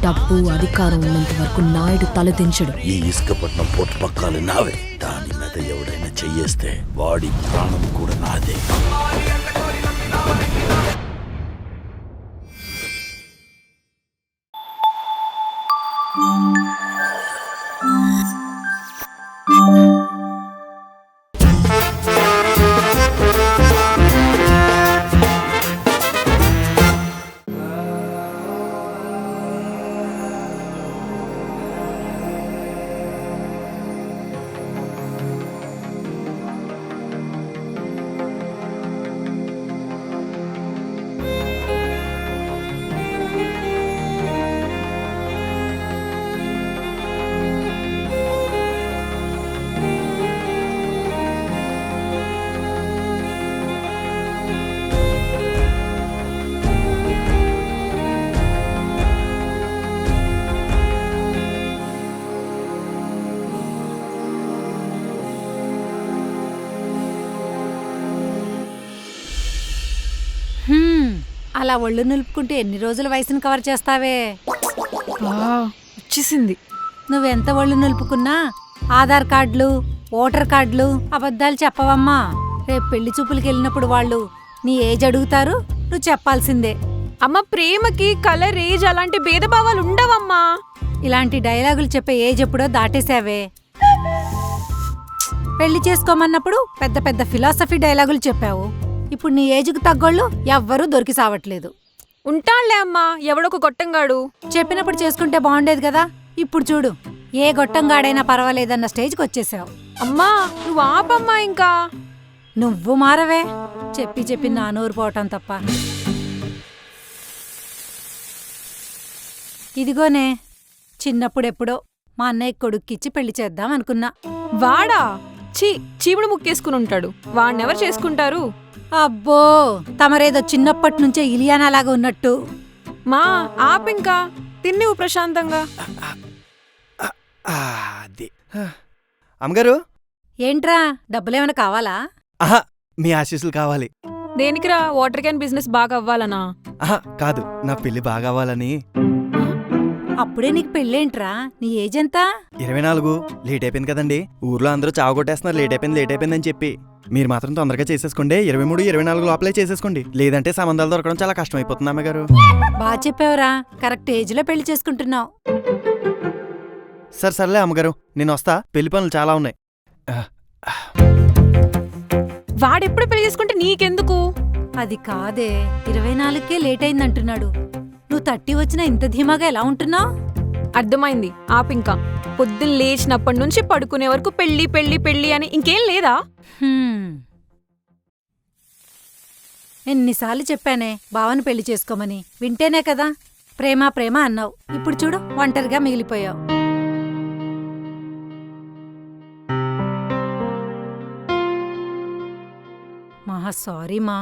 డబ్బు అధికారం ఉన్నంత వరకు నాయుడు తలదించడు. ఈ ఇసుకపట్నం పోర్టు పక్కాలు నావే. దాని మీద ఎవడైనా చెయ్యేస్తే వాడి ప్రాణం కూడా నాదే. అలా ఒళ్ళు నిలుపుకుంటే ఎన్ని రోజుల వయసును కవర్ చేస్తావే? వచ్చేసింది. నువ్వెంత ఒళ్ళు నిలుపుకున్నా ఆధార్ కార్డులు, ఓటర్ కార్డులు అబద్ధాలు చెప్పవమ్మా. రేపు పెళ్లి చూపులకి వెళ్ళినప్పుడు వాళ్ళు నీ ఏజ్ అడుగుతారు, నువ్వు చెప్పాల్సిందే. అమ్మ, ప్రేమకి కలర్, ఏజ్ అలాంటి భేదభావాలు ఉండవమ్మా. ఇలాంటి డైలాగులు చెప్పే ఏజ్ ఎప్పుడో దాటేశావే. పెళ్లి చేసుకోమన్నప్పుడు పెద్ద పెద్ద ఫిలాసఫీ డైలాగులు చెప్పావు. ఇప్పుడు నీ ఏజ్కు తగ్గోళ్ళు ఎవ్వరూ దొరికి సావట్లేదు. ఉంటాళ్లే అమ్మా, ఎవడొక గొట్టంగాడు. చెప్పినప్పుడు చేసుకుంటే బాగుండేది కదా. ఇప్పుడు చూడు, ఏ గొట్టంగాడైనా పర్వాలేదన్న స్టేజ్కి వచ్చేసావు. అమ్మా నువ్వు ఆపమ్మా. ఇంకా నువ్వు మారవే. చెప్పి చెప్పి నా నోరు పోవటం తప్ప. ఇదిగోనే, చిన్నప్పుడెప్పుడో మా అన్నయ్య కొడుక్కిచ్చి పెళ్లి చేద్దాం అనుకున్నా. వాడా? చీముడు ముక్కేసుకుని ఉంటాడు. వాడినెవరు చేసుకుంటారు? అబ్బో, తమరేదో చిన్నప్పటి నుంచే ఇలియానాలాగా ఉన్నట్టు. మా ఆపింకా తిన్నివు ప్రశాంతంగా. అమ్మగారు, ఏంట్రా, డబ్బులేమైనా కావాలా? ఆహా, మీ ఆశీస్సులు కావాలి. దేనికిరా? వాటర్ క్యాన్ బిజినెస్ బాగా అవ్వాలనా? ఆహా కాదు, నా పెళ్లి బాగా అవ్వాలని. అప్పుడే నీకు పెళ్ళేంట్రా? నీ ఏజ్ ఎంత? 24. లేట్ అయిపోయింది కదండి. ఊర్లో అందరూ చావగొట్టేస్తున్నారు లేట్ అయిపోయిందని చెప్పి. మీరు మాత్రం తొందరగా చేసేసుకోండి. 23, 24 లోపలే చేసేసుకోండి. లేదంటే సంబంధాలు దొరకడం చాలా కష్టం అయిపోతుంది అమ్మగారు. బాగా చెప్పావురా, కరెక్ట్ ఏజ్ లో పెళ్లి చేసుకుంటున్నావు. సర్లే అమ్మగారు, నేను వస్తా. పెళ్లి పనులు చాలా ఉన్నాయి. వాడెప్పుడు పెళ్లి చేసుకుంటే నీకెందుకు? అది కాదే, 24కే లేట్ అయిందంటున్నాడు. నువ్వు 30 వచ్చినా ఇంత ధీమాగా ఎలా ఉంటున్నావు? అర్థమైంది, ఆపింకా. పొద్దున్న లేచినప్పటి నుంచి పడుకునే వరకు పెళ్లి పెళ్లి పెళ్లి అని ఇంకేం లేదా? ఎన్నిసార్లు చెప్పానే బావని పెళ్లి చేసుకోమని. వింటేనే కదా ప్రేమ ప్రేమ అన్నావు. ఇప్పుడు చూడు, ఒంటరిగా మిగిలిపోయావు. మహా సారీ మా.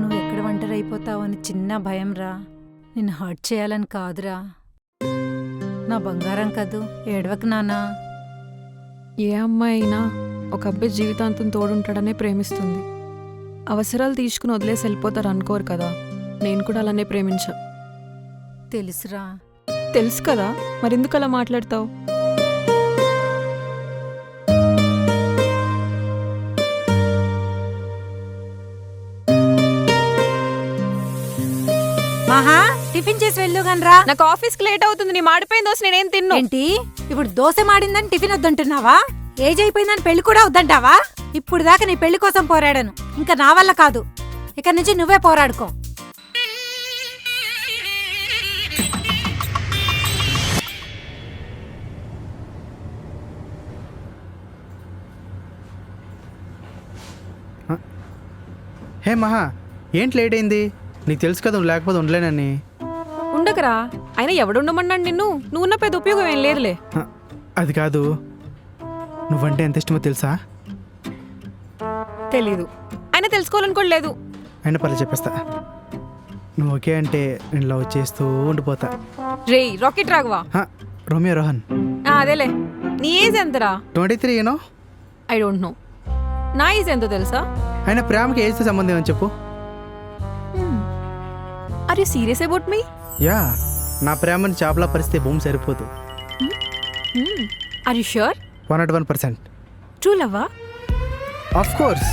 నువ్వెక్కడ ఒంటరి అయిపోతావని చిన్న భయం రా. నిన్ను హర్ట్ చేయాలని కాదురా. నా బంగారం కదూ, ఏడవకు నానా. ఏ అమ్మాయి అయినా ఒక అబ్బాయి జీవితాంతం తోడుంటాడనే ప్రేమిస్తుంది. అవసరాలు తీసుకుని వదిలేసి వెళ్ళిపోతారు అనుకోరు కదా. నేను కూడా అలానే ప్రేమించా. తెలుసురా. తెలుసు కదా, మరెందుకు అలా మాట్లాడతావు? మహా, టిఫిన్ చేసి వెళ్ళుగానరా. నాకు ఆఫీస్కి లేట్ అవుతుంది. నీ మాడిపోయిన దోశ నేనేం తిన్నా. ఏంటి, ఇప్పుడు దోశ మాడిందని టిఫిన్ వద్దంటున్నావా? ఏజ్ అయిపోయిందని పెళ్లి కూడా వద్దంటావా? ఇప్పుడు దాకా నీ పెళ్లి కోసం పోరాడాను, ఇంకా నా వల్ల కాదు. ఇక నుంచి నువ్వే పోరాడుకో. హే మహా, ఏంటి లేట్ అయింది? నీకు తెలుసు కదా లేకపోతే ఉండలేనని. ఉండకరా, అయినా ఎవడుండమన్నాడు నిన్ను? నువ్వున్న పెద్ద ఉపయోగం ఏం లేదులే. అది కాదు, నువ్వంటే ఎంత ఇష్టమో తెలుసా? తెలీదు, అయినా తెలుసుకోవాలనుకోలేదు. అయినా పర్లేదు చెప్పేస్తా. నువ్వు ఓకే అంటే నేను లవ్ చేస్తూ ఉండిపోతా. రేయ్ రాకెట్ రాఘవా. రోమియో రోహన్. అదేలే. నీ ఏజ్ ఎంతరా? 23. యూనో? I don't know. నా ఏజ్ ఎంతో తెలుసా? అయినా ప్రేమకి ఏజ్తో సంబంధం ఏమని చెప్పు. Are you serious about me? Yeah, నా ప్రేమని చేపల పరిస్థితి భూమి సరిపోదు. Are you sure? 101%. ట్రూ లవ్వా? Of course.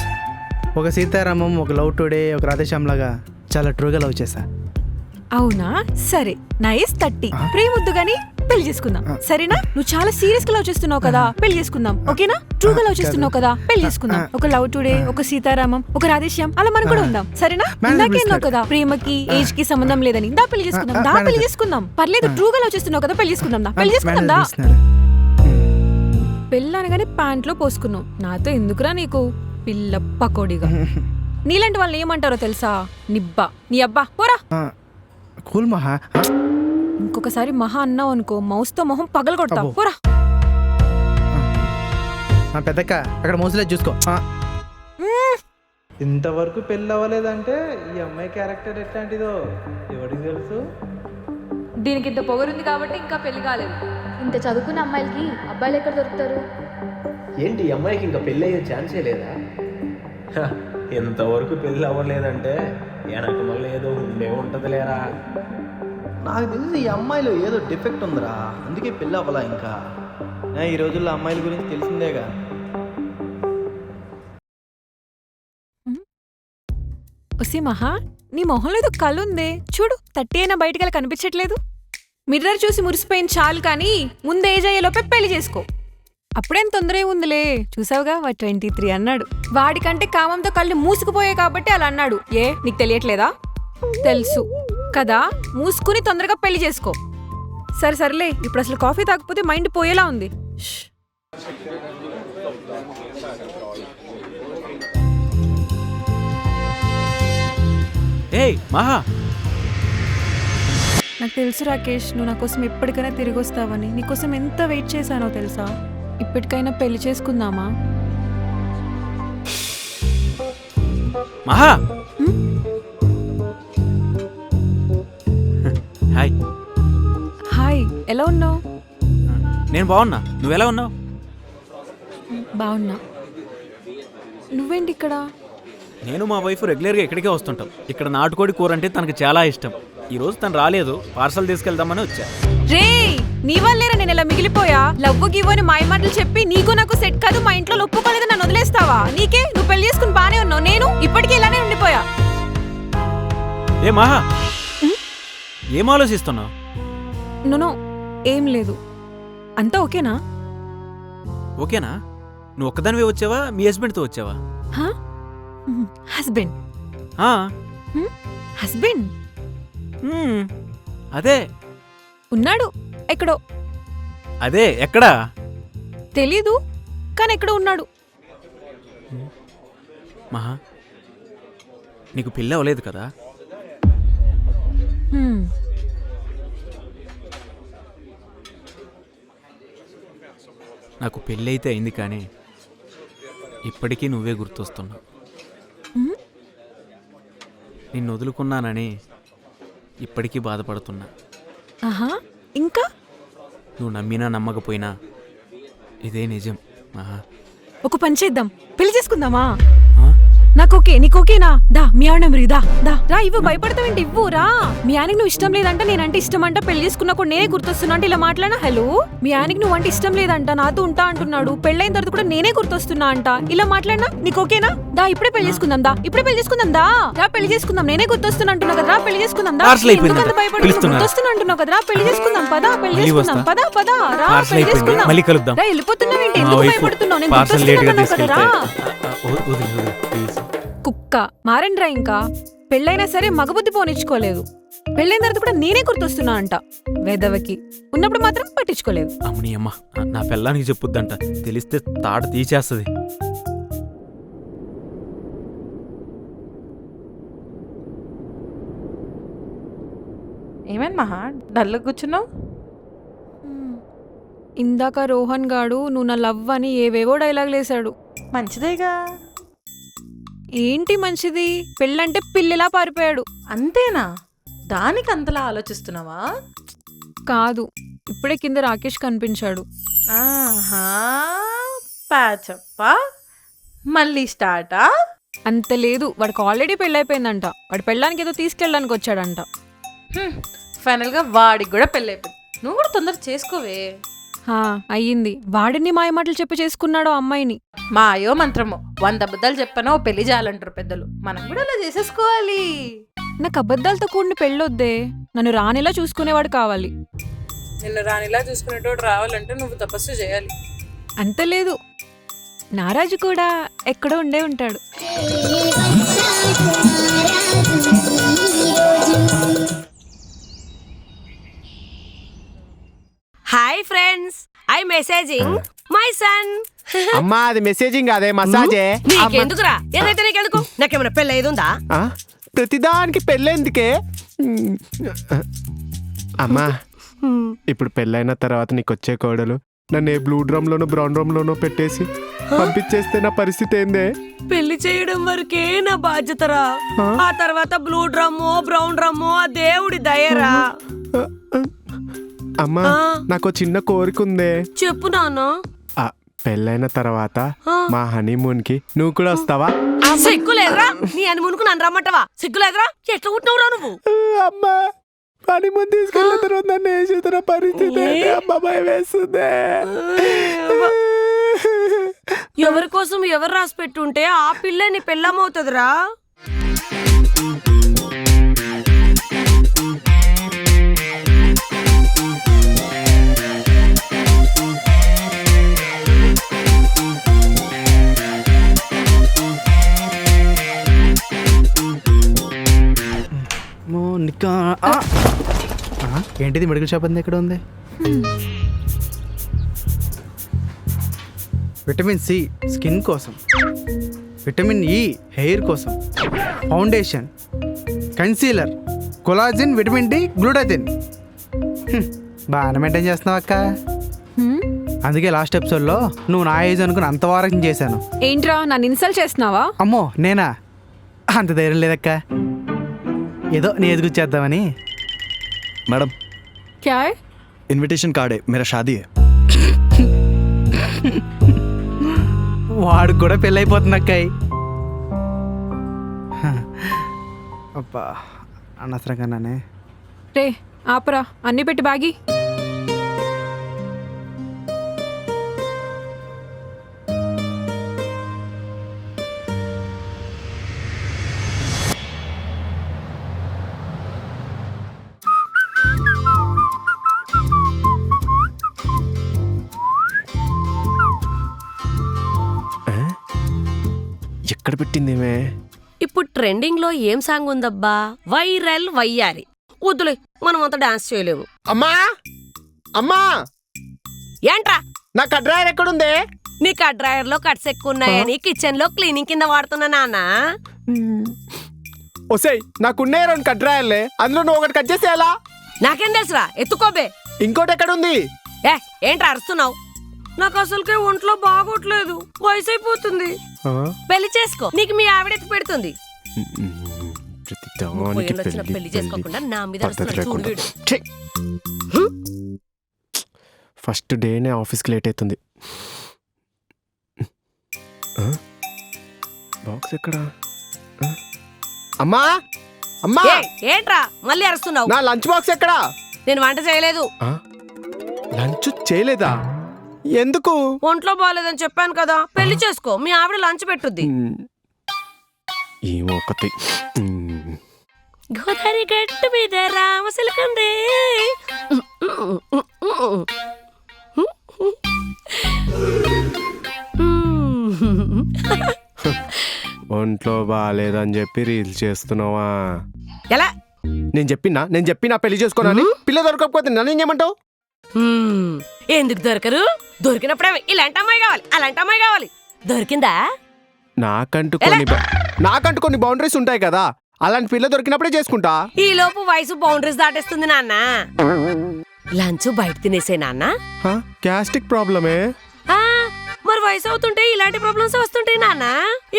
ఒక సీతారామం, ఒక లవ్ టుడే, ఒక రాధేశ్యామ్ లాగా చాలా ట్రూగా లవ్ చేశా. అవునా? సరే, నైస్ 30. ప్రేమొద్దు గాని పెళ్లి చేసుకుందాం, సరేనా? నువ్వు చాలా సీరియస్ గా లవ్ చేస్తున్నావు కదా, పెళ్లి చేసుకుందాం, ఓకేనా? ట్రూగా లవ్ చేస్తున్నావు కదా, పెళ్లి చేసుకుందాం. ఒక లవ్ టుడే, ఒక సీతారామం, ఒక రాధేశ్యామ్ అలా మనం కూడా ఉందాం, సరేనా? ఇందాకేన్నావు కదా ప్రేమకి ఏజ్ కి సంబంధం లేదని. దా పెళ్లి చేసుకుందాం, దా పెళ్లి చేసుకుందాం. పర్లేదు, ట్రూగా లవ్ చేస్తున్నావు కదా, పెళ్లి చేసుకుందాం, దా పెళ్లి చేసుకుందాం, దా. పెళ్ళి అనగానే ప్యాంట్లో పోసుకున్నావు. నాతో ఎందుకురా నీకు పిల్ల పకోడిగా? నీలాంటి వాళ్ళు ఏమంటారో తెలుసా? నిబ్బా, నీ అబ్బా పోరా. కూల్ మహా. ఇంకొకసారి మహా అన్నావు అనుకో, మౌస్ తో మొహం పగల కొడతావు, పోరా. పెద్దక్క అక్కడ మోసలేదు చూసుకో. ఇంతవరకు పెళ్ళి అవ్వలేదంటే ఈ అమ్మాయి క్యారెక్టర్ ఎట్లాంటిదో ఎవరికి తెలుసు? దీనికి ఇంత పొగరుంది కాబట్టి ఇంకా పెళ్లి కాలేదు. ఇంత చదువుకున్న అమ్మాయిలకి అబ్బాయిలు ఎక్కడ దొరుకుతారు? ఏంటి ఈ అమ్మాయికి ఇంకా పెళ్ళి అయ్యే ఛాన్సే లేదా? ఎంతవరకు పెళ్ళి అవ్వలేదంటే వెనక మళ్ళీ ఏదో ఉండే ఉంటుంది లేరా. నాకు తెలిసి ఈ అమ్మాయిలో ఏదో డిఫెక్ట్ ఉందిరా, అందుకే పెళ్ళి అవ్వలా ఇంకా. ఈ రోజుల్లో అమ్మాయిల గురించి తెలిసిందేగా. ఒసే మహా, నీ మొహంలో ఏదో కళ్ళు ఉందే, చూడు. 30 అయినా బయటికి వెళ్ళి కనిపించట్లేదు. మిర్రర్ చూసి మురిసిపోయిన చాలు కానీ ముందు ఏజ్ అయ్యేలోపే పెళ్లి చేసుకో. అప్పుడేం తొందర ఉందిలే. చూసావుగా, వాడు 23 అన్నాడు. వాడికంటే కామంతో కళ్ళు మూసుకుపోయాయి కాబట్టి అలా అన్నాడు. ఏ నీకు తెలియట్లేదా? తెలుసు కదా, మూసుకుని తొందరగా పెళ్లి చేసుకో. సరే సర్లే, ఇప్పుడు అసలు కాఫీ తాగకపోతే మైండ్ పోయేలా ఉంది. ఏయ్ మహా, నాకు తెలుసు రాకేష్, నువ్వు నా కోసం ఎప్పటికైనా తిరిగి వస్తావని. నీకోసం ఎంత వెయిట్ చేశానో తెలుసా? ఇప్పటికైనా పెళ్లి చేసుకుందామా? మహా. హాయ్. హాయ్, ఎలా ఉన్నావు? నేను బాగున్నా, నువ్వెలా ఉన్నావు? బాగున్నా. నువ్వేంటి ఇక్కడ? నేను మా వైఫ్ రెగ్యులర్గా ఇక్కడికే వస్తుంటాం. ఇక్కడ నాటుకోడి కూర అంటే తనకు చాలా ఇష్టం. ఈరోజు తను రాలేదు, పార్సల్ తీసుకెళ్దామని వచ్చా. రే, నీ వల్లేరా నేను ఇలా మిగిలిపోయా. లవ్వు గివ్వని మాయ మాటలు చెప్పి నీకు నాకు సెట్ కాదు, మా ఇంట్లో ఒప్పుకోలేదు, నన్ను వదిలేస్తావా? నీకే, నువ్వు పెళ్లి చేసుకుని బానే ఉన్నావు, నేను ఇప్పటికీ ఇలానే ఉండిపోయా. ఏ మహా, ఏం ఆలోచిస్తున్నావు? నో, ఏం లేదు. అంతా ఓకేనా? ఓకేనా? నువ్వు ఒక్కదానివే వచ్చావా, మీ హస్బెండ్తో వచ్చావా? హస్బెండ్. ఆ, హస్బెండ్ అదే ఉన్నాడు ఎక్కడో. అదే ఎక్కడా తెలీదు, కానీ ఎక్కడో ఉన్నాడు. మహా, నీకు పెళ్ళి అవ్వలేదు కదా? నాకు పెళ్ళి అయితే అయింది, కానీ ఇప్పటికీ నువ్వే గుర్తొస్తున్నావు. నిన్ను వదులుకున్నానని ఇప్పటికీ బాధపడుతున్నా. ఆహా, ఇంకా? నువ్వు నమ్మినా నమ్మకపోయినా ఇదే నిజం మహా. ఒక పని చేద్దాం, పెళ్లి చేసుకుందామా? ఆ? నాకు ఓకే, నీకు ఓకేనా? దా, మీ ఆవిడ నెంబర్ దా దా రా. ఇవ్వు, భయపడతావేంటి? ఇవ్వు రా. మీ ఆయనకి నువ్వు ఇష్టం లేదంట, నేనంటే ఇష్టం అంట. పెళ్లి చేసుకున్నా కూడా నేనే గుర్తొస్తున్నా అంటే ఇలా మాట్లాడినా? హలో, మీ ఆయనకి నువ్వు అంటే ఇష్టం లేదంట, నాతో ఉంటా అంటున్నాడు. పెళ్ళైన తర్వాత కూడా నేనే గుర్తొస్తున్నా అంట, ఇలా మాట్లాడినా? నీకు ఓకేనా? దా, ఇప్పుడే పెళ్లి చేసుకుందాం, దా ఇప్పుడే పెళ్లి చేసుకుందాం, దా రా పెళ్లి చేసుకుందాం. నేనే గుర్తొస్తున్నా అంటున్నా కదరా, పెళ్లి చేసుకుందాం, దా. ఎందుకంత భయపడుతున్నా? గుర్తొస్తున్నా అంటున్నావు కదరా, పెళ్లి చేసుకుందాం, పదా పెళ్లి చేసుకుందాం, పదా పదా రా, పెళ్లి చేసుకుందాం. మళ్ళీ కలుద్దాం. రా, వెళ్ళిపోతున్నావేంటి? ఎందుకు భయపడుతున్నావు? నేను గుర్తొస్తున్నా కదరా. కుక్క మారండ్రా. ఇంకా పెళ్ళైనా సరే మగబుద్ధి పోనిచ్చుకోలేదు. పెళ్ళైన తర్వాత కూడా నేనే గుర్తొస్తున్నా అంట. వెదవకి ఉన్నప్పుడు మాత్రం పట్టించుకోలేదు. అమ్మని అమ్మ, నా పెళ్ళానికి చెప్పుద్దంట, తెలిస్తే తాట తీసేస్తుంది. ఏమైంది మహా, డల్గా కూర్చున్నావు? ఇందాక రోహన్ గాడు నువ్వు నా లవ్ అని ఏవేవో డైలాగులు వేశాడు. మంచిదేగా. ఏంటి మంచిది? పెళ్ళంటే పిల్లిలా పారిపోయాడు. అంతేనా? దానికి అంతలా ఆలోచిస్తున్నావా? కాదు, ఇప్పుడే కింద రాకేష్ కనిపించాడు. ఆహా, ప్యాచప్పా, మళ్ళీ స్టార్టా? అంత లేదు, వాడికి ఆల్రెడీ పెళ్ళైపోయిందంట. వాడి పెళ్ళానికి ఏదో తీసుకెళ్ళడానికి వచ్చాడంట. ఫైనల్ గా వాడికి కూడా పెళ్ళి అయిపోయింది. నువ్వు కూడా తొందర చేసుకోవే. అయ్యింది. వాడిని మాయమాటలు చెప్పి చేసుకున్నాడు అమ్మాయిని. మా అయ్యో మంత్రము 100 అబద్ధాలు చెప్పానో పెళ్లి చేయాలంటారు పెద్దలు. మనం కూడా అలా చేసేసుకోవాలి. నాకు అబద్ధాలతో కూడిన పెళ్ళొద్దే, నన్ను రానిలా చూసుకునేవాడు కావాలి. నిన్ను రానిలా చూసుకునేటోడు రావాలంటే నువ్వు తపస్సు చేయాలి. అంత లేదు, నారాజు కూడా ఎక్కడో ఉండే ఉంటాడు. Hi friends, I messaging my son. అమ్మా అది మెసేజింగ్ అదే మసాజే. నీకెందుకురా? ఏదైతే నీకెందుకు? నాకేమైనా పెళ్ళి అయ్యిందా? ప్రతిదానికి పెళ్ళెందుకే? అమ్మా ఇప్పుడు పెళ్ళైన తర్వాత నీకు వచ్చే కోడలు నన్ను ఏ బ్లూ డ్రమ్ లోనో బ్రౌన్ డ్రమ్ లోనో పెట్టేసి పంపించేస్తే నా పరిస్థితి ఏందే? పెళ్లి చేయడం వరకే నా బాధ్యతరా. ఆ తర్వాత బ్లూ డ్రమ్మో బ్రౌన్ డ్రమ్మో ఆ దేవుడి దయరా. అమ్మా నాకు చిన్న కోరిక ఉందే. చెప్పు నాన్న. పెళ్ళైన తర్వాత మా హనీమూన్ కి నువ్వు కూడా వస్తావా? సిగ్గులేదురా? నీ హనీమూన్కు నన్ను రమ్మంటావా? సిగ్గులేదురా? ఎట్లా ఉంటున్నావురా నువ్వు? అమ్మా హనీమూన్ తీసుకెళ్ళిన తర్వాత నన్ను ఏం చేస్తున్న పరిస్థితి అమ్మ భయం వేస్తుంది. ఎవరి కోసం ఎవరు రాసి పెట్టుంటే ఆ పిల్ల నీ పెళ్ళమవుతుందిరా. ఏంటిది మెడికల్ షాప్ అంది ఎక్కడ ఉంది? విటమిన్ సి స్కిన్ కోసం, విటమిన్ ఇ హెయిర్ కోసం, foundation, concealer, collagen, vitamin D, glutathione. బాగానే మెయింటైన్ చేస్తున్నావు అక్క. అందుకే లాస్ట్ ఎపిసోడ్లో నువ్వు నా ఏజ్ అనుకుని అంత వారం చేశాను. ఏంట్రా నన్ను ఇన్సల్ట్ చేస్తున్నావా? అమ్మో నేనా? అంత ధైర్యం లేదక్క, ఏదో నీ ఏజ్ గుర్చేద్దామని. मैडम क्या है? इनविटेशन कार्ड है, मेरा शादी है. వాడు కూడా పెళ్ళైపోతుంది అక్కాయి. అబ్బా అనవసరంగానే. రే ఆపరా, అన్ని పెట్టి బాగి. ఎక్కడ పెట్టిందేమే? ఇప్పుడు ట్రెండింగ్ లో ఏం సాంగ్ ఉందబ్బా? వైరల్ వయ్యారి. వద్దులే, మనం అంతా డాన్స్ చేయలేము. అమ్మా అమ్మా ఏంట్రా? నా కడ్రాయర్ ఎక్కడుందే? నీ కట్ డ్రైయర్ లో కట్స్ ఎక్కువ ఉన్నాయని కిచెన్ లో క్లీనింగ్ కింద వాడుతున్నా నాన్న. ఒసేయ్ నాకున్నే 2 కడ్రాయర్లే, అందులో నువ్వు ఒకటి కట్ చేస్తే ఎలా? నాకేం తెలుసురా, ఎత్తుకోబే. ఇంకోటి ఎక్కడుంది? ఏంట్రా అరుస్తున్నావు? నాకు అసలుకే ఒంట్లో బాగోట్లేదు, వయసు అయిపోతుంది. పెళ్లి చేసుకో, నీకు మీ ఆవిడెత్తి పెడుతుంది. పెళ్లి చేసుకోకుండా నా మీద చూడు వీడు. ఫస్ట్ డేనే ఆఫీస్కి లేట్ అవుతుంది. బాక్స్ ఎక్కడా? అమ్మా అమ్మా ఏంట్రా మళ్ళీ అరుస్తున్నావు? నా లంచ్ బాక్స్ ఎక్కడా? నేను వంట చేయలేదు. లంచ్ చేయలేదా? ఎందుకు? ఒంట్లో బాగాలేదని చెప్పాను కదా. పెళ్లి చేసుకో, మీ ఆవిడ లంచ్ పెట్టుద్ది. ఏమో ఒకటి. గోదావరి గట్టు మీద రామసిలకందే. ఒంట్లో బాగాలేదని చెప్పి రీల్స్ చేస్తున్నావా? ఎలా? నేను చెప్పినా పెళ్లి చేసుకోనని. పిల్ల దొరకకపోతే నన్ను ఏం చేయమంటావు? ఎందుకు దొరకరు? దొరికినప్పుడే ఇలాంటి అమ్మాయి కావాలి, అలాంటి అమ్మాయి కావాలి. దొరికిందా? నాకంటూ కొన్ని బౌండరీస్ ఉంటాయి కదా, అలాంటి పిల్ల దొరికినప్పుడే చేసుకుంటా. ఈ లోపు వయసు బౌండరీస్ దాటేస్తుంది నాన్న. లంచ్ బయట తినేసే నాన్న. గ్యాస్ట్రిక్ ప్రాబ్లమే. మరి వయసు అవుతుంటే ఇలాంటి ప్రాబ్లమ్స్ వస్తుంటాయి నాన్న.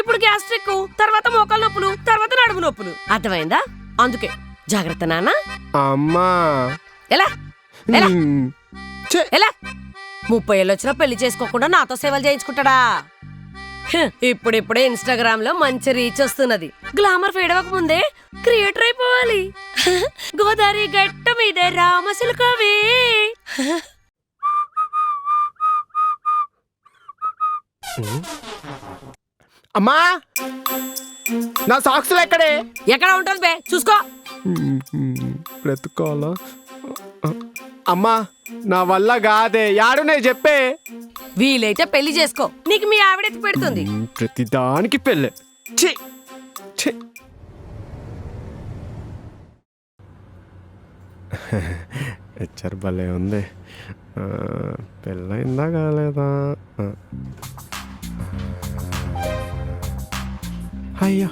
ఇప్పుడు గ్యాస్ట్రిక్, తర్వాత మోకాలు నొప్పులు, తర్వాత నడుము నొప్పులు. అర్థమైందా? అందుకే జాగ్రత్త నాన్న. అమ్మా ఎలా ఎలా ఎలా 30 ఏళ్ళు వచ్చినా పెళ్లి చేసుకోకుండా నాతో సేవలు చేయించుకుంటాడా? ఇప్పుడిప్పుడే ఇన్స్టాగ్రామ్ లో మంచి రీచ్ వస్తున్నది. గ్లామర్ ఫేడ్ అవ్వక ముందే క్రియేటర్ అయిపోవాలి. గోదావరి గట్ట మీద రామసిలుకవే. అమ్మా నా సాక్స్లు ఎక్కడే? ఎక్కడ ఉంటుంది బే చూసుకో. బ్రతుకోవాలా? అమ్మా నా వల్ల కాదే, యాడునే చెప్పే. వీలైతే పెళ్లి చేసుకో, నీకు మీ ఆవిడెత్తి పెడుతుంది. ప్రతిదానికి పెళ్ళి. ఛీ ఛీ. హెచ్చర్ భలే ఉంది. పెళ్ళయిందా కాలేదా? అయ్యో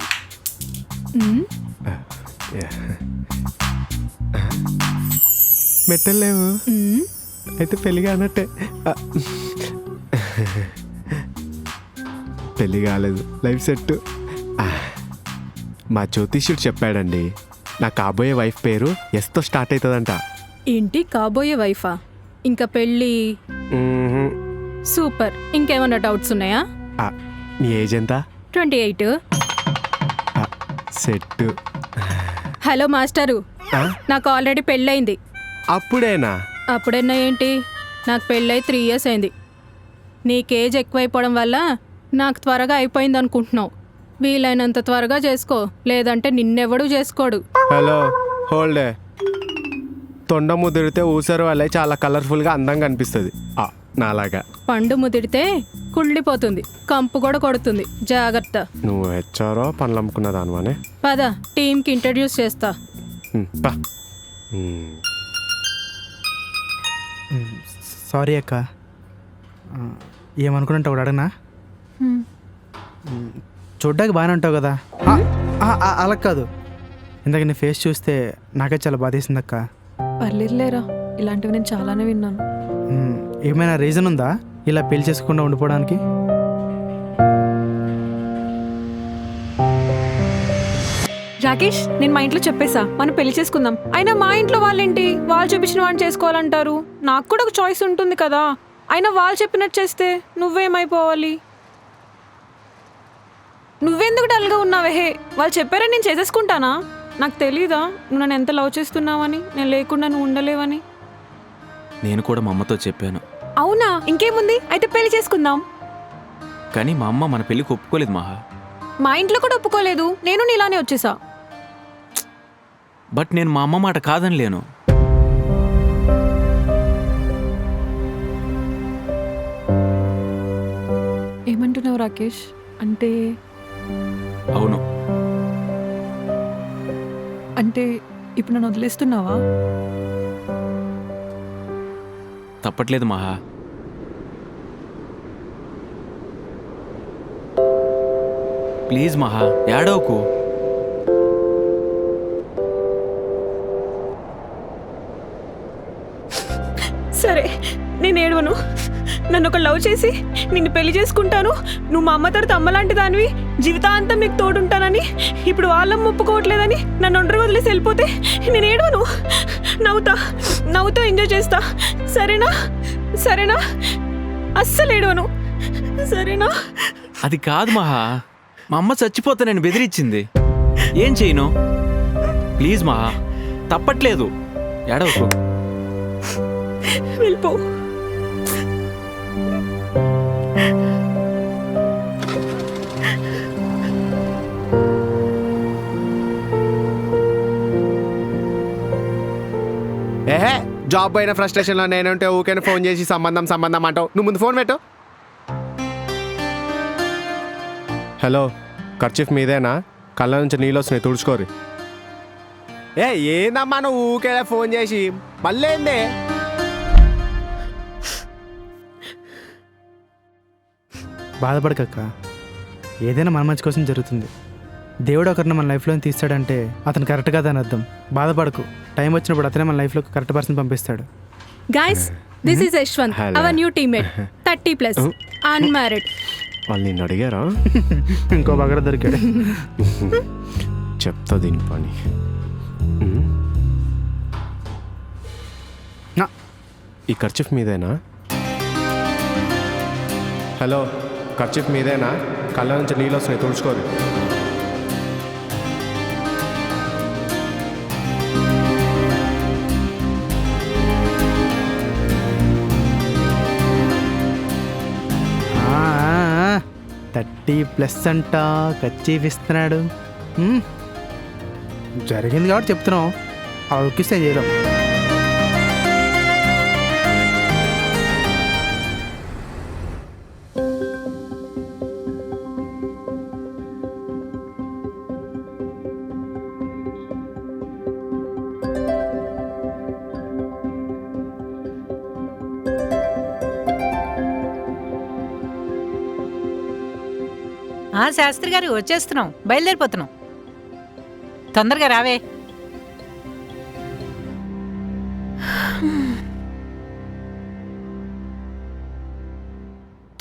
మెట్టలేవు అయితే పెళ్ళి కానట్టే. పెళ్ళి కాలేదు, లైఫ్ సెట్. మా జ్యోతిష్యుడు చెప్పాడండి, నా కాబోయే వైఫ్ పేరు ఎస్తో స్టార్ట్ అవుతుందంట. ఏంటి కాబోయే వైఫా? ఇంకా పెళ్ళి? సూపర్. ఇంకేమన్నా డౌట్స్ ఉన్నాయా? నీ ఏజ్ ఎంత? 28. సెట్. హలో మాస్టరు, నాకు ఆల్రెడీ పెళ్ళయింది. అప్పుడేనా? అప్పుడన్నా ఏంటి, నాకు పెళ్ళై 3 years అయింది. నీకేజ్ ఎక్కువైపోవడం వల్ల నాకు త్వరగా అయిపోయింది అనుకుంటున్నావు. వీలైనంత త్వరగా చేసుకో, లేదంటే నిన్నెవడూ చేసుకోడు. హలో హోల్డే. తొండ ముదిరితే ఊసరు వల్ల చాలా కలర్ఫుల్గా అందంగా అనిపిస్తుంది నాలాగా. పండు ముదిరితే కుళ్ళిపోతుంది, కంపు కూడా కొడుతుంది. జాగ్రత్త. నువ్వు హెచ్చారో పనులు అమ్ముకున్న దానివానే. పద, టీంకి ఇంట్రడ్యూస్ చేస్తా. సారీ అక్క, ఏమనుకున్నట్టు ఒకటి అడగనా? చూడ్డానికి బాగానే ఉంటావు కదా. అలా కాదు, ఇందాక నీ ఫేస్ చూస్తే నాకే చాలా బాధేసింది అక్క. పర్లేదులేరా, ఇలాంటివి నేను చాలానే విన్నాను. ఏమైనా రీజన్ ఉందా ఇలా పెళ్లి చేసుకోకుండా ఉండిపోవడానికి? రాకేష్, నేను మా ఇంట్లో చెప్పేసా మనం పెళ్లి చేసుకుందాం. అయినా మా ఇంట్లో వాళ్ళేంటి, వాళ్ళు చూపించిన వాడిని చేసుకోవాలంటారు. నాకు కూడా ఒక చాయిస్ ఉంటుంది కదా. అయినా వాళ్ళు చెప్పినట్టు చేస్తే నువ్వేమైపోవాలి? నువ్వెందుకు డల్గా ఉన్నావే? వాళ్ళు చెప్పారని నేను చేసేసుకుంటానా? నాకు తెలీదా నువ్వు నన్ను ఎంత లవ్ చేస్తున్నావని, నేను లేకుండా నువ్వు ఉండలేవని? నేను కూడా మా అమ్మతో చెప్పాను. అవునా? ఇంకేముంది, అయితే పెళ్లి చేసుకుందాం. కానీ మా అమ్మ మన పెళ్ళికి ఒప్పుకోలేదు మహా. మా ఇంట్లో కూడా ఒప్పుకోలేదు, నేను నీలానే వచ్చేసా. బట్ నేను మా అమ్మ మాట కాదనిలేను. ఏమంటున్నావు రాకేష్? అంటే అవును. అంటే ఇప్పుడు నన్ను వదిలేస్తున్నావా? తప్పట్లేదు మహా. ప్లీజ్ మహా, ఏడవకు. సరే, నేను ఏడవను. నన్ను ఒక లవ్ చేసి నిన్ను పెళ్లి చేసుకుంటాను, నువ్వు మా అమ్మ తర్వాత అమ్మలాంటి దానివి, జీవితాంతం నీకు తోడుంటానని ఇప్పుడు వాళ్ళమ్మ ఒప్పుకోవట్లేదని నన్ను ఒంటరి వదిలేసి వెళ్ళిపోతే నేను ఏడవను. నవ్వుతా ఎంజాయ్ చేస్తా. సరేనా? సరేనా? అస్సలు ఏడవను. సరేనా? అది కాదు మహా, మా అమ్మ చచ్చిపోతే నేను బెదిరించింది. ఏం చేయను? ప్లీజ్ మహా, తప్పట్లేదు, ఏడవకు. వెళ్ళిపో. ఏహే, జాబ్ అయిన ఫ్రస్ట్రేషన్లో నేనుంటే ఊకేనే ఫోన్ చేసి సంబంధం అంటావు. నువ్వు ముందు ఫోన్ పెట్టు. హలో, ఖర్చీఫ్ మీదేనా? కళ్ళ నుంచి నీళ్ళు వస్తున్నాయి, తుడుచుకోరు. ఏందమ్మా నువ్వు ఊకే ఫోన్ చేసి మళ్ళీ ఏందే? బాధపడకక్క, ఏదైనా మన మంచి కోసం జరుగుతుంది. దేవుడు ఒకరిని మన లైఫ్లో తీస్తాడంటే అతను కరెక్ట్ కాదని అర్థం. బాధపడకు, టైం వచ్చినప్పుడు అతనే మన లైఫ్లో కరెక్ట్ పర్సన్ పంపిస్తాడు. Guys, this is Yashwant, our new teammate, 30+ unmarried. వాళ్ళు నిన్ను అడిగారా? ఇంకో బగర దొరికాడు. చెప్తా దీని పని. ఈ ఖర్చీఫ్ మీదేనా? హలో, ఖర్చీఫ్ మీదేనా? కళ్ళ నుంచి నీళ్ళు వస్తున్నాయి తుడుచుకోరు. ఆ, 30+ అంట కచ్చీఫ్ ఇస్తున్నాడు. జరిగింది కాబట్టి చెప్తున్నాం, ఆలోకిస్తే చేయలేం. శాస్త్రి గారు వచ్చేస్తున్నాం, బయలుదేరిపోతున్నాం. తొందరగా రావే.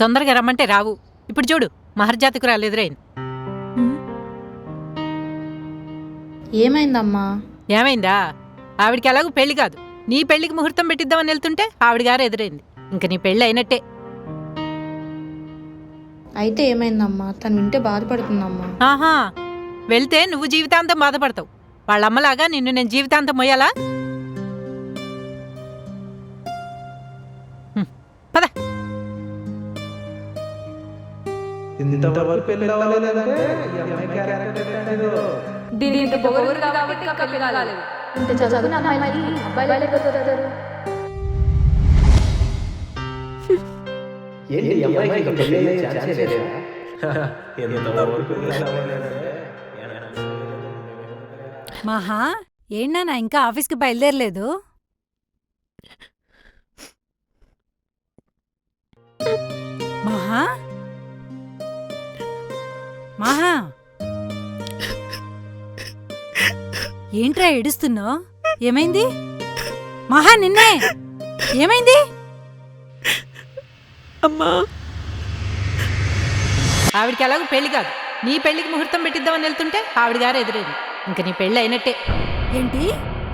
తొందరగా రమ్మంటే రావు. ఇప్పుడు చూడు, మహర్జాతకురాలు ఎదురైంది. ఏమైందమ్మా? ఏమైందా? ఆవిడికి ఎలాగూ పెళ్లి కాదు, నీ పెళ్లికి ముహూర్తం పెట్టిద్దామని వెళ్తుంటే ఆవిడ గారు ఎదురైంది. ఇంక నీ పెళ్ళి అయినట్టే. అయితే ఏమైందమ్మా? తను వింటే బాధపడుతుందమ్మా. ఆహా, వెళ్తే నువ్వు జీవితాంతం బాధపడతావు. వాళ్ళమ్మలాగా నిన్ను నేను జీవితాంతం మొయ్యాలా? పద. ఇంత చదువుకున్న అమ్మాయిలకి అబ్బాయిలు ఎక్కడ దొరుకుతారు? మహా, ఏంటన్నా ఇంకా ఆఫీస్కి బయలుదేరలేదు? మహా, మహా, ఏంట్రా ఏడుస్తున్నావు? ఏమైంది? మహా, నిన్నే ఏమైంది? అమ్మా, ఆవిడికి ఎలాగూ పెళ్లి కాదు, నీ పెళ్లికి ముహూర్తం పెట్టిద్దామని వెళ్తుంటే ఆవిడ గారు ఎదురైంది. ఇంక నీ పెళ్ళి అయినట్టే. ఏంటి?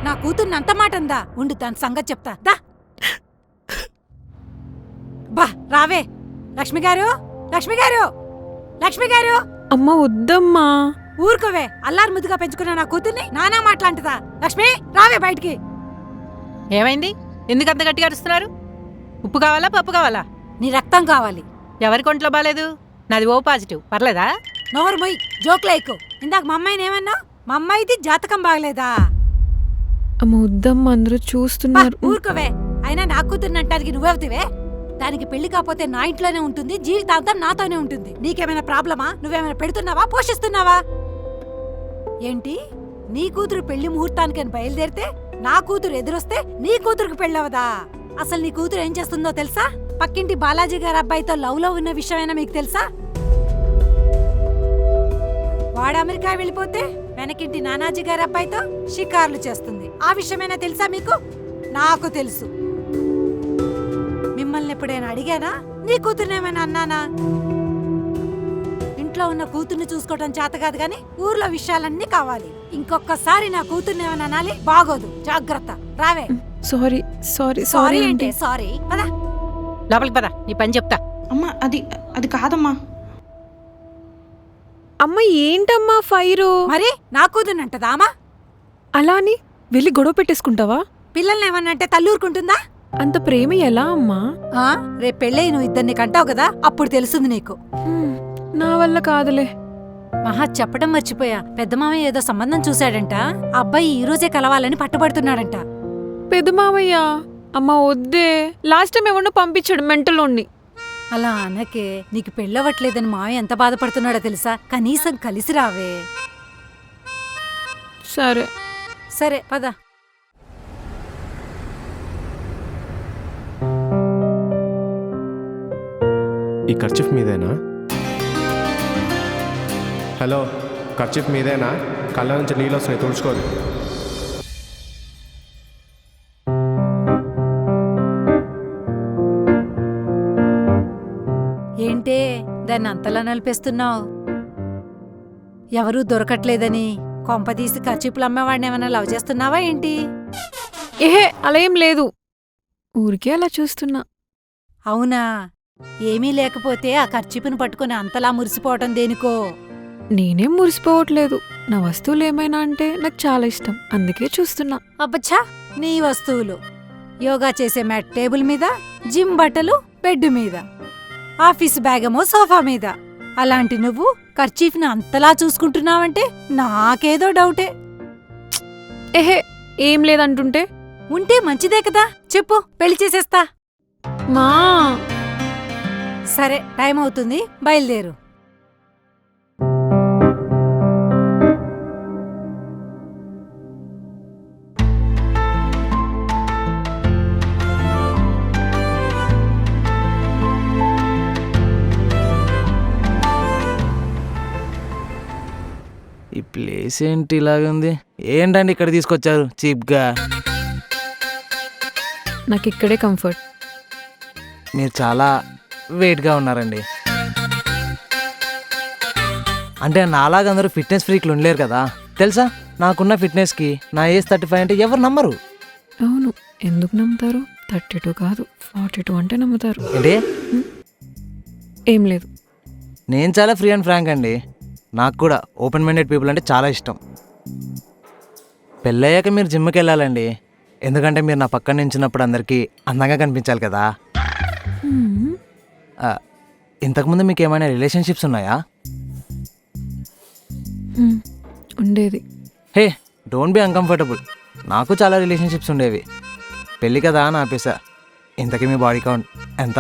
నా కూతుర్ని అంత మాట అందా? ఉండు, దాని సంగతి చెప్తా. దా బా, రావే. లక్ష్మి గారు, లక్ష్మి గారు, లక్ష్మి గారు. అమ్మ వద్దమ్మా. ఊరుకోవే, అల్లారు ముద్దుగా పెంచుకున్న నా కూతుర్ని నానా మాట్లాంటదా? లక్ష్మి, రావే బయటికి. ఏమైంది? ఎందుకంత గట్టిగా అరుస్తున్నారు? ఉప్పు కావాలా, పప్పు కావాలా? నీ రక్తం కావాలి. ఎవరి కొంట్లో బాలేదు? నాది ఓ పాజిటివ్. పర్లేదా? నోరు మొయ్, జోక్లో ఎక్కువ. ఇందాక మా అమ్మాయిని ఏమన్నా? మా అమ్మాయిది జాతకం బాగలేదా? అమ్మ వద్దమ్మా, అందరూ చూస్తున్నారు. ఊరుకోవే. అయినా నా కూతుర్ని అంటానికి నువ్వెవతివే? దానికి పెళ్లి కాకపోతే నా ఇంట్లోనే ఉంటుంది, జీవితాంతం నాతోనే ఉంటుంది. నీకేమైనా ప్రాబ్లమా? నువ్వేమైనా పెడుతున్నావా, పోషిస్తున్నావా? ఏంటి? నీ కూతురు పెళ్లి ముహూర్తానికని బయలుదేరితే నా కూతురు ఎదురొస్తే నీ కూతురుకు పెళ్ళవదా? అసలు నీ కూతురు ఏం చేస్తుందో తెలుసా? పక్కింటి బాలాజీ గారి అబ్బాయితో లవ్లో ఉన్న విషయమైనా మీకు తెలుసా? వాడు అమెరికా వెళ్ళిపోతే వెనకింటి నానాజీ గారి అబ్బాయితో షికార్లు చేస్తుంది. ఆ విషయమైనా తెలుసా మీకు? నాకు తెలుసు. మిమ్మల్ని ఎప్పుడైనా అడిగానా? నీ కూతురునేమైనా అన్నానా? ఇంట్లో ఉన్న కూతుర్ని చూసుకోవటం చేత కాదు గాని ఊర్లో విషయాలన్నీ కావాలి. ఇంకొకసారి నా కూతుర్నేమైనా అనాలి, బాగోదు. జాగ్రత్త. రావే. సారీ సారీ సారీ అంటే సారీ. పదా లోపలికి పదా, నీ పని చెప్తా. అమ్మా, అది కాదమ్మా. అమ్మ ఏంటమ్మా ఫైరు? మరి నా కూతుర్నంటదా అమ్మా? అలా అని వెళ్ళి గొడవ పెట్టేసుకుంటావా? పిల్లల్ని ఏమన్నంటే తల్లూరుకుంటుందా? అంత ప్రేమ ఎలా అమ్మా? రేపు పెళ్ళై నువ్వు ఇద్దరిని కంటావు కదా, అప్పుడు తెలుస్తుంది నీకు. నా వల్ల కాదులే. మహా, చెప్పడం మర్చిపోయా. పెద్ద మామయ్య ఏదో సంబంధం చూశాడంట. ఆ అబ్బాయి ఈ రోజే కలవాలని పట్టుబడుతున్నాడంట. పెద్ద మామయ్య? అమ్మ వద్దే. లాస్ట్ టైం ఎవరినో పంపించాడు మెంటలోని. అలా అనకే. నీకు పెళ్ళవట్లేదని మావయ్య ఎంత బాధపడుతున్నాడో తెలుసా? కనీసం కలిసి రావే. సరే సరే పద. ఈ కర్చీఫ్ మీదేనా? హలో, కర్చీఫ్ మీదేనా? కళ్ళ నుంచి నీళ్ళు వస్తున్నాయి తుడుచుకోరు. ఏంటే దాన్ని అంతలా నలిపేస్తున్నావు? ఎవరూ దొరకట్లేదని కొంపదీసి ఖర్చీపులు అమ్మేవాడిని ఏమైనా లవ్ చేస్తున్నావా ఏంటి? ఏహే, అలా ఏం లేదు. ఊరికే అలా చూస్తున్నా. అవునా? ఏమీ లేకపోతే ఆ ఖర్చీపుని పట్టుకుని అంతలా మురిసిపోవటం దేనికో. నేనేం మురిసిపోవట్లేదు. నా వస్తువులు ఏమైనా అంటే నాకు చాలా ఇష్టం, అందుకే చూస్తున్నా. అబ్బచ్చా, నీ వస్తువులు యోగా చేసే మ్యాట్ టేబుల్ మీద, జిమ్ బట్టలు బెడ్ మీద, ఆఫీస్ బ్యాగేమో సోఫా మీద. అలాంటి నువ్వు ఖర్చీఫ్ని అంతలా చూసుకుంటున్నావంటే నాకేదో డౌటే. ఏహే, ఏం లేదంటుంటే. ఉంటే మంచిదే కదా, చెప్పు, పెళ్లి చేసేస్తా. మా సరే, టైం అవుతుంది, బయలుదేరు. ఈ ప్లేస్ ఏంటి ఇలాగుంది? ఏంటండి ఇక్కడ తీసుకొచ్చారు చీప్గా? నాకు ఇక్కడే కంఫర్ట్. మీరు చాలా వెయిట్గా ఉన్నారండి. అంటే నాలాగా అందరూ ఫిట్నెస్ ఫ్రీక్లు ఉండలేరు కదా. తెలుసా, నాకున్న ఫిట్నెస్కి నా ఏజ్ 35 అంటే ఎవరు నమ్మరు. అవును, ఎందుకు నమ్ముతారు? 32 కాదు 42 అంటే నమ్ముతారు. ఏంటి? ఏం లేదు. నేను చాలా ఫ్రీ అండ్ ఫ్రాంక్ అండి. నాకు కూడా ఓపెన్ మైండెడ్ పీపుల్ అంటే చాలా ఇష్టం. పెళ్ళయ్యాక మీరు జిమ్కి వెళ్ళాలండి, ఎందుకంటే మీరు నా పక్కన నించున్నప్పుడు అందరికీ అందంగా కనిపించాలి కదా. ఇంతకుముందు మీకు ఏమైనా రిలేషన్షిప్స్ ఉన్నాయా? ఉండేది. హే, డోంట్ బి అన్కంఫర్టబుల్. నాకు చాలా రిలేషన్షిప్స్ ఉండేవి. పెళ్ళి కదా అని ఆపేసా. ఇంతకీ మీ బాడీ కౌంట్ ఎంత?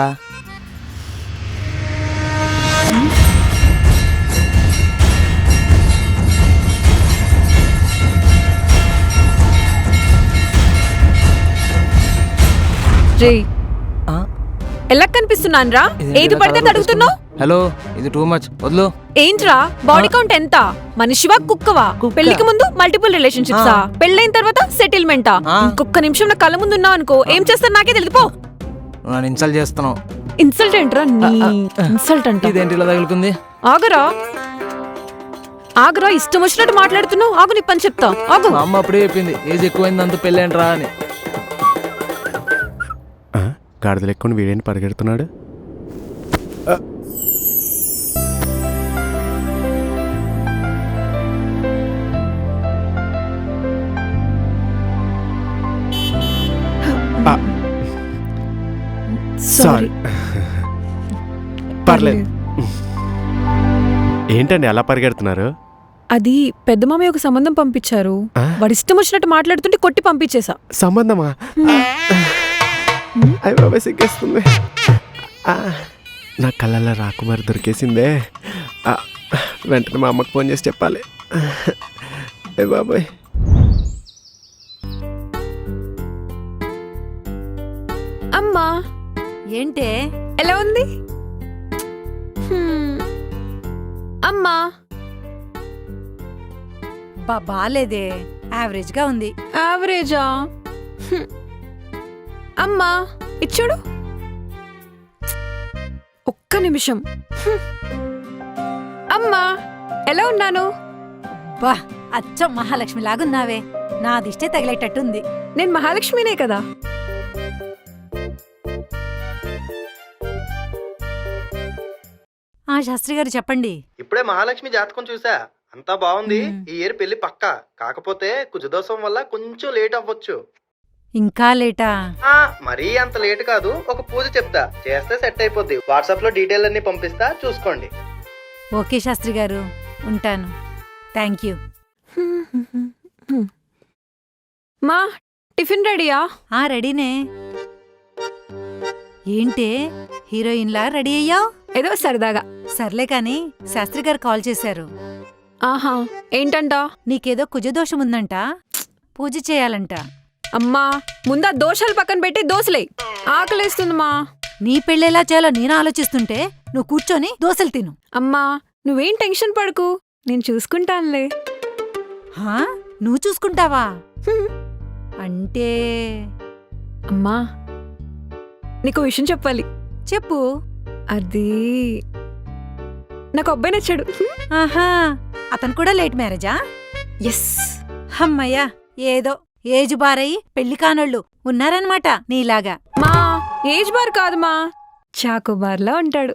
రే, ఎలా కనిపిస్తున్నాను రా? ఏది పడితే అడుగుతున్నావు? హలో, ఇది టూ మచ్, వద్దు. ఏంట్రా బాడీ కౌంట్ ఎంత? మనిషివా కుక్కవా? పెళ్లికి ముందు మల్టిపుల్ రిలేషన్షిప్సా, పెళ్ళైన తర్వాత సెటిల్మెంటా? ఇంకొక నిమిషం నా కళ్ళ ముందు ఉన్నావు అనుకో, ఏం చేస్తాను నాకే తెలియదు. పో. నన్ను ఇన్సల్ట్ చేస్తున్నావు. ఇన్సల్ట్ ఏంట్రా? ఇన్సల్ట్ అంటే ఇదేంటి ఇలా తగులుకుంది? ఆగరా ఆగరా, ఇష్టం వచ్చినట్టు మాట్లాడుతున్నావు. ఆగు, నీ పని చెప్తా. ఆగు. మా అమ్మ అప్పుడే చెప్పింది, ఏజ్ ఎక్కువైంది అంత పెళ్ళేంట్రా అని. గాడిదలు ఎక్కువ వీడేంటి పరిగెడుతున్నాడు? సారీ. పర్లేదు. ఏంటండి అలా పరిగెడుతున్నారు? అది పెద్ద మామయ్య ఒక సంబంధం పంపించారు. వాడు ఇష్టం వచ్చినట్టు మాట్లాడుతుంటే కొట్టి పంపించేసా. సంబంధమా? అయ్య బాబాయ్, సిగ్గేస్తుంది. నా కళ్ళల్లో రాకుమారి దొరికేసిందే. వెంటనే మా అమ్మకు ఫోన్ చేసి చెప్పాలి. అయ్య బాబాయ్. అమ్మా, ఏంటే ఎలా ఉంది? అమ్మా, బాలేదే, యావరేజ్ గా ఉంది. యావరేజా? అమ్మా, ఇచ్చుడు. ఒక్క నిమిషం. అమ్మా, ఎలా ఉన్నాను? బా, అచ్చం మహాలక్ష్మి లాగున్నావే. నా దిష్టే తగిలేటట్టుంది. నేను మహాలక్ష్మినే కదా. ఆ శాస్త్రి గారు చెప్పండి. ఇప్పుడే మహాలక్ష్మి జాతకం చూసా, అంతా బాగుంది. ఈ ఇయర్ పెళ్లి పక్కా. కాకపోతే కుజదోషం వల్ల కొంచెం లేట్ అవ్వచ్చు. ఇంకా లేటా? మరీ అంత లేట్ కాదు. ఒక పూజ చెప్తా, చేస్తే సెట్ అయిపోద్ది. వాట్సాప్ లో డీటెయిల్ అన్ని పంపిస్తా, చూసుకోండి. ఓకే శాస్త్రి గారు, ఉంటాను. Thank you. మా టిఫిన్ రెడీయా? రెడీనే. ఏంటే హీరోయిన్లా రెడీ అయ్యావు? ఏదో సరదాగా. సర్లే కాని శాస్త్రి గారు కాల్ చేశారు. ఆహా, ఏంటంట? నీకేదో కుజదోషం ఉందంట, పూజ చేయాలంట. అమ్మా, ముందా దోషాలు పక్కన పెట్టి దోశలే. ఆకలేస్తుంది మా. నీ పెళ్ళెలా చేయాలో నేను ఆలోచిస్తుంటే నువ్వు కూర్చొని దోశలు తిను. అమ్మా, నువ్వేం టెన్షన్ పడకు, నేను చూసుకుంటానులే. నువ్వు చూసుకుంటావా? అంటే అమ్మా, నీకు విషయం చెప్పాలి. చెప్పు. అది నాకు అబ్బాయి నచ్చాడు. ఆహా, అతను కూడా లేట్ మ్యారేజా? ఎస్. అమ్మయ్యా, ఏదో ఏజ్ బారయ్యి పెళ్లి కానోళ్ళు ఉన్నారనమాట నీలాగా. మా ఏజ్ బార్ కాదు మా, చాకోబార్లా ఉంటాడు.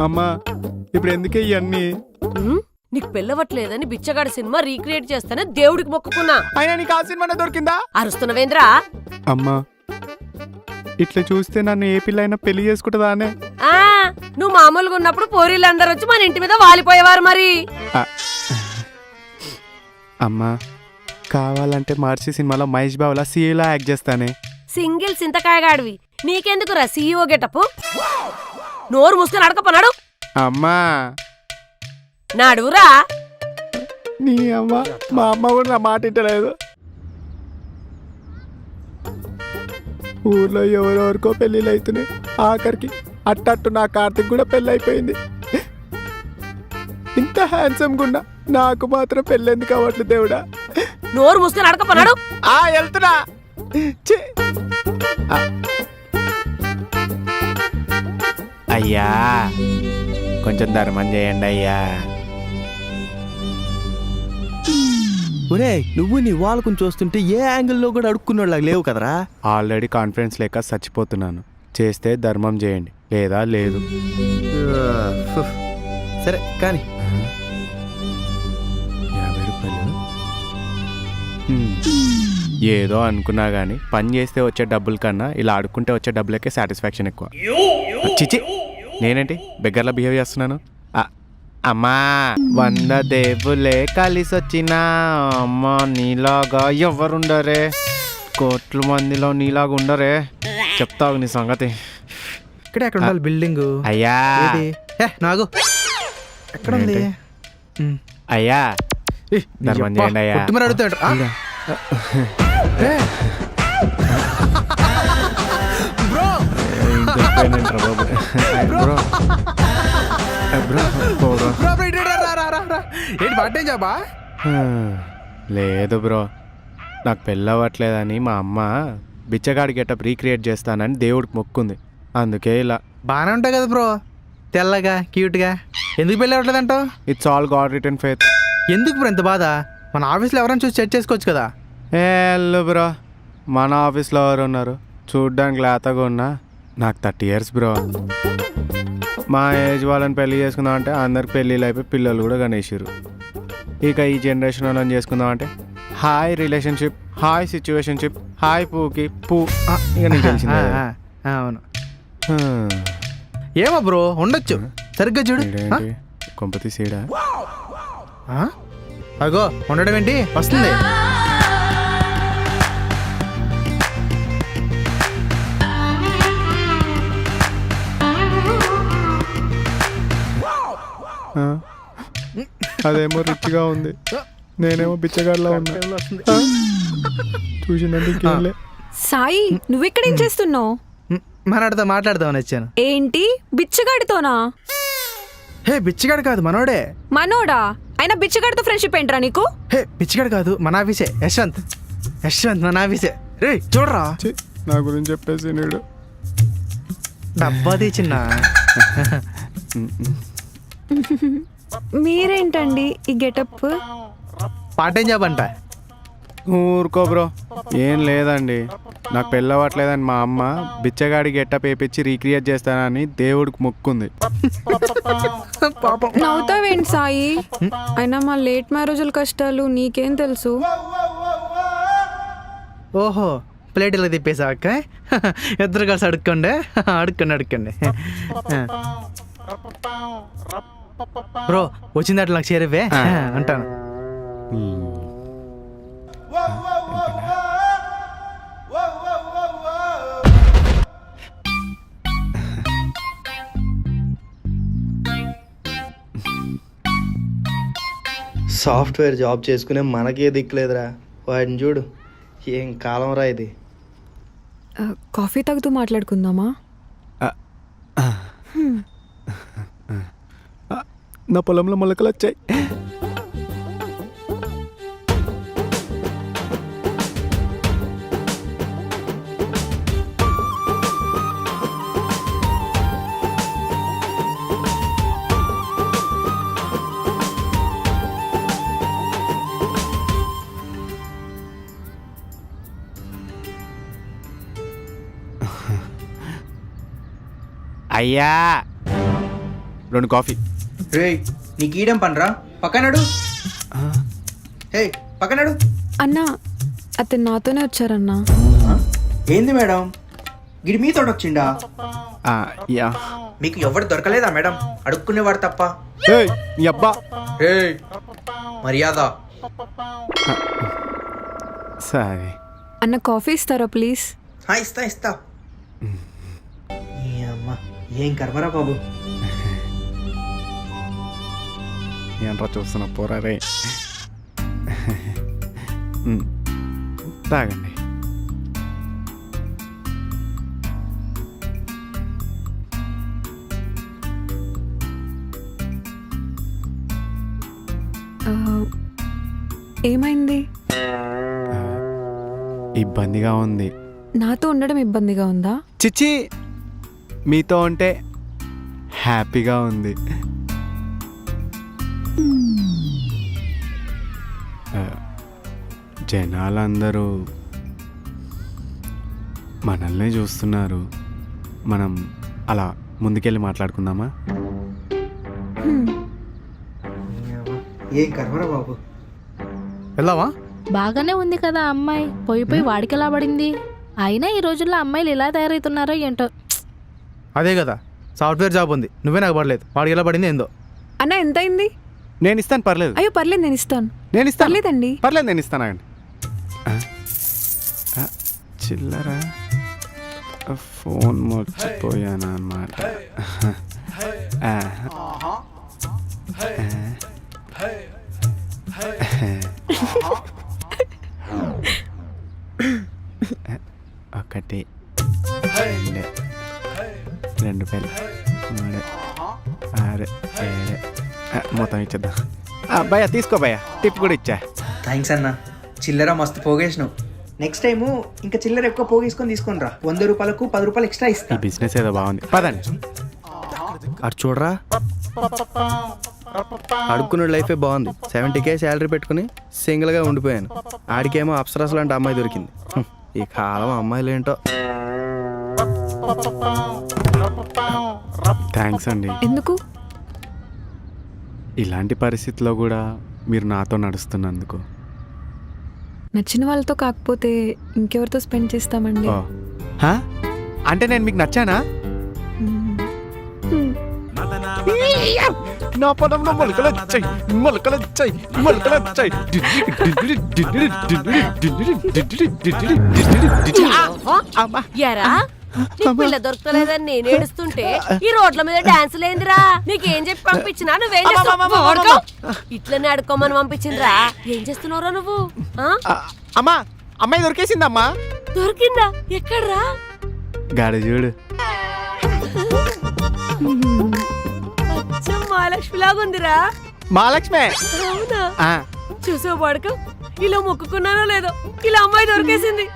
అమ్మా ఇప్పుడు ఎందుకే ఇవన్నీ? నీకు పెళ్ళవట్లేదని బిచ్చగాడి సినిమా రీక్రియేట్ చేస్తానే దేవుడికి మొక్కుకున్నా. అయినా నీకు ఆ సినిమానే దొరికిందా? అరుస్తున్నవేంద్రా? అమ్మా ఇట్లా చూస్తే నన్ను ఏ పిల్లైనా పెళ్లి చేసుకుంటుందా అనే? ఆ, నువ్వు మామూలుగా ఉన్నప్పుడు పోరీళ్ళందరూ వచ్చి మన ఇంటి మీద వాలిపోయేవారు మరి. అమ్మా కావాలంటే మార్చి సినిమాలో మహేష్ బాబులా సీఏలా యాక్ట్ చేస్తానే. సింగిల్ సింతకాయగాడివి నీకెందుకురా సీఈఓ గెటప్? నోరు మూసుకొని అడకపోనాడు. అమ్మా నాడురా. నీ అమ్మ మా అమ్మ కూడా నా మాట వింటలేదు. ఊర్లో ఎవరెవరికో పెళ్ళిళ్ళు అవుతున్నాయి. ఆఖరికి అట్టట్టు నా కార్తీక్ కూడా పెళ్ళి అయిపోయింది. ఇంత హ్యాండ్సమ్ గున్నా నాకు మాత్రం పెళ్ళెందుకు అవ్వట్లేదు దేవుడా? నోరు మూసుకొని అడకపోనాడు. వెళ్తున్నా. ఛీ. అయ్యా కొంచెం ధర్మం చేయండి అయ్యా. ఒరే నువ్వు నీ వాళ్ళకుని చూస్తుంటే ఏ యాంగిల్లో కూడా అడుక్కున్నోళ్ళకి లేవు కదరా. ఆల్రెడీ కాన్ఫిడెన్స్ లేక చచ్చిపోతున్నాను. చేస్తే ధర్మం చేయండి లేదా లేదు. సరే కానీ 50 రూపాయలు ఏదో అనుకున్నా కానీ పని చేస్తే వచ్చే డబ్బుల కన్నా ఇలా ఆడుకుంటే వచ్చే డబ్బులకే సాటిస్ఫాక్షన్ ఎక్కువ. చిచి నేనేంటి బెగ్గర్లా బిహేవ్ చేస్తున్నాను? అమ్మా 100 దేవులే కలిసొచ్చినా అమ్మ నీలాగా ఎవరుండరే, కోట్ల మందిలో నీలాగా ఉండరే. చెప్తావు నీ సంగతి. ఇక్కడ ఎక్కడ ఉండాలి బిల్డింగ్? అయ్యా నాగు ఎక్కడ ఉంది? అయ్యా ధర్మం చేయండి అయ్యా. మరి అడుగుతాడు. ఏంటి పట్టేం చెప్పా? లేదు బ్రో నాకు పెళ్ళవట్లేదని మా అమ్మ బిచ్చగాడి గెటప్ రీక్రియేట్ చేస్తానని దేవుడికి మొక్కుంది. అందుకే ఇలా. బాగానే ఉంటాయి కదా బ్రో, తెల్లగా క్యూట్గా. ఎందుకు పెళ్ళి అవ్వట్లేదంటావు? It's all God return faith. ఎందుకు బ్రో ఇంత బాధ? మన ఆఫీస్లో ఎవరైనా చూసి సెట్ చేసుకోవచ్చు కదా. హలో బ్రో మన ఆఫీస్లో ఎవరు ఉన్నారు? చూడ్డానికి లేతగా ఉన్నా. నాకు 30 years బ్రో. మా ఏజ్ వాళ్ళని పెళ్లి చేసుకుందాం అంటే అందరికి పెళ్ళిళ్ళు అయిపోయి పిల్లలు కూడా కనేసారు. ఇక ఈ జనరేషన్ వాళ్ళని చేసుకుందాం అంటే hi relationship, hi situationship, hi pookie poo. ఇక నీకు తెలిసిందే. అవును ఏమో బ్రో ఉండొచ్చు. సరిగ్గా చూడు. కొంపతి సీడా అగో ఉండడం ఏంటి వస్తుంది. అదేమో రిచ్గా ఉంది, నేనేమో బిచ్చగాడిలా ఉన్నా. చూసినందుకు సాయి నువ్వెక్కడేం చేస్తున్నావు? మనడితో మాట్లాడదామని వచ్చాను. ఏంటి బిచ్చగాడితోనా? హే బిచ్చగాడు కాదు మనోడే. మనోడా? అయినా బిచ్చగాడితో ఫ్రెండ్షిప్ ఏంట్రా నీకు? హే బిచ్చగాడు కాదు మన ఆఫీసే, యశ్వంత్. యశ్వంత్ మన ఆఫీసే. రే చూడరా నా గురించి చెప్పేసి నేడు డబ్బాది చిన్న. మీరేంటండి ఈ గెటప్? పార్ట్ టైం జాబ్ అంట. ఊరుకో బ్రో ఏం లేదండి. నాకు పెళ్ళవట్లేదని మా అమ్మ బిచ్చగాడి గెటప్ వేపించి రీక్రియేట్ చేస్తానని దేవుడికి మొక్కుంది. నవ్వుతావేంటి సాయి? అయినా మా లేట్ మ్యారేజుల కష్టాలు నీకేం తెలుసు? ఓహో ప్లేట్ ఇలా తిప్పేసా అక్క. ఇద్దరు కలిసి అడుక్కోండి అడుక్కోండి. బ్రో వచ్చింది అట్లా నాకు చేరేవే అంటాను. సాఫ్ట్వేర్ జాబ్ చేసుకునే మనకే దిక్కులేదురా. వాడిని చూడు ఏం కాలం రా ఇది. కాఫీ తాగుతూ మాట్లాడుకుందామా? నా పొలంలో మొలకలు వచ్చాయి. అయ్యా 2 కాఫీ. రే నీకు ఈడం పనరా, పక్కనడు. హే పక్కనడు. అన్నా అతను నాతోనే వచ్చారన్నా. ఏంది మేడం, గిడి మీతో వచ్చిండా? యా. మీకు ఎవరు దొరకలేదా మేడం, అడుక్కునేవాడు తప్ప? ఏయ్, నీ అబ్బా. రే మర్యాద. సరే అన్న కాఫీ ఇస్తారా ప్లీజ్? ఇస్తా ఇస్తా. అమ్మా ఏం కర్మరా బాబు. ఏంట్రా చూస్తున్నా పోరా రే. తాగండి. ఏమైంది? ఇబ్బందిగా ఉంది. నాతో ఉండడం ఇబ్బందిగా ఉందా? చిచ్చి, మీతో ఉంటే హ్యాపీగా ఉంది. జనాలందరూ మనల్ని చూస్తున్నారు. మనం అలా ముందుకెళ్ళి మాట్లాడుకుందామా? ఏం కర్మరా బాబు. వెళ్దామా? బాగానే ఉంది కదా అమ్మాయి, పోయి వాడికి ఎలా పడింది? అయినా ఈ రోజుల్లో అమ్మాయిలు ఎలా తయారవుతున్నారో ఏంటో. అదే కదా, సాఫ్ట్వేర్ జాబ్ ఉంది, నువ్వే నాకు పడలేదు, వాడికి ఎలా పడింది ఏందో. అన్న ఎంత అయింది? నేను ఇస్తాను, పర్లేదు. అయ్యో పర్లేదు, నేను ఇస్తాను. నేను ఇస్తాను, పర్లేదండి. పర్లేదు, నేను ఇస్తాను. అండి చిల్లరా ఫోన్ మర్చిపోయాను అన్నమాట. ఒకటి 2 2 3 6 7 మొత్తం ఇచ్చేద్దాం. భయ్యా తీసుకో భయ్యా, టిప్ కూడా ఇచ్చా. థ్యాంక్స్ అన్న, చిల్లర మస్తు పోగేసినావు. నెక్స్ట్ టైము ఇంకా చిల్లర ఎక్కువ పోగేసుకొని తీసుకొని రా. 100 రూపాయలకు 10 రూపాయలు ఎక్స్ట్రా ఇస్తా. ఈ బిజినెస్ ఏదో బాగుంది, పదండి. అటు చూడరా, అడుక్కున్న లైఫే బాగుంది. 70K శాలరీ పెట్టుకుని సింగిల్గా ఉండిపోయాను. ఆడికేమో అప్సరస్ లాంటి అమ్మాయి దొరికింది. ఈ కాలం అమ్మాయిలు ఏంటో. థ్యాంక్స్ అండి. ఎందుకు? ఇలాంటి పరిస్థితిలో కూడా మీరు నాతో నడుస్తున్నందుకు. నచ్చిన వాళ్ళతో కాకపోతే ఇంకెవరితో స్పెండ్ చేస్తామండి. అంటే నేను మీకు నచ్చానా? నా పొలంలో మొలకలు వచ్చాయి, మొలకలు వచ్చాయి, మొలకలు వచ్చాయి. ఎరా నీ పిల్ల దొరకలేదని నేను ఏడుస్తుంటే ఈ రోడ్ల మీద డాన్స్ లేందిరా? నీకేం చెప్పి పంపించినా నువ్వేం చేస్తావు? ఇట్లనే అడుకోమని పంపించిందిరా. ఏం చేస్తున్నావురా నువ్వు? అమ్మా, అమ్మాయి దొరికేసిందమ్మా. దొరికిందా? ఎక్కడ్రా? గాడి చూడు, మహాలక్ష్మి లాగుందిరా. మహాలక్ష్మి. అవునా? చూసావు పడక, ఇలా మొక్కుకున్నానో లేదో ఇలా అమ్మాయి దొరికేసింది.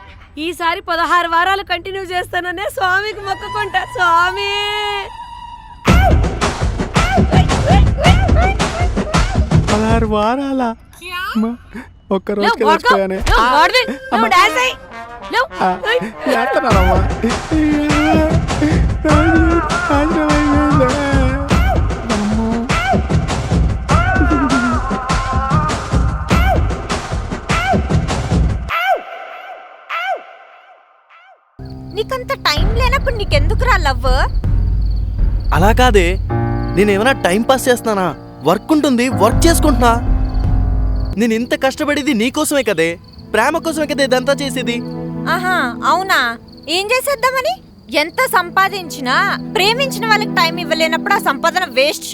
ఈసారి 16 వారాలు కంటిన్యూ చేస్తాననే స్వామికి మొక్కుకుంటా. స్వామి 16 వారాలా? ఒక్కరోజు నీకంత టైం లేనప్పుడు నీకెందుకురా లవ్? అలా కాదే, నేనేమైనా టైం పాస్ చేస్తున్నానా? వర్క్ ఉంటుంది, వర్క్ చేసుకుంటున్నా. నేను ఇంత కష్టపడేది నీకోసమే కదే, ప్రేమ కోసమే కదే ఇదంతా చేసేది. ఆహా అవునా? ఏం చేసేద్దామని? ఎంత సంపాదించినా ప్రేమించిన వాళ్ళకి టైం ఇవ్వలేనప్పుడు ఆ సంపాదన వేస్ట్.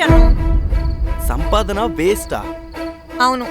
సంపాదన వేస్టా? అవును.